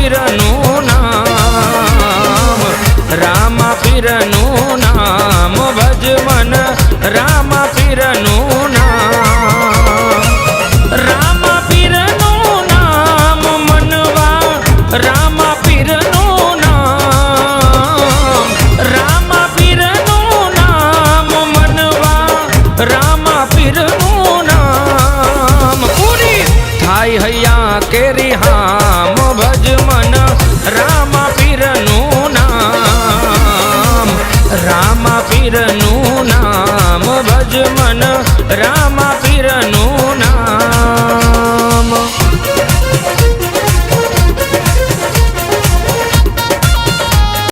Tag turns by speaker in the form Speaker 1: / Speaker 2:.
Speaker 1: પીરનું નામ, રામ પીરનું નામ, ભજવન રામ પીરનું નામ, રામ પીરનું નામ મનવા, રામ પીરનું નામ, રામ પીરનું નામ મનવા, રામ પીરનું નામ પૂરી થાય હૈયા કેરી હામ, ભજમન રામ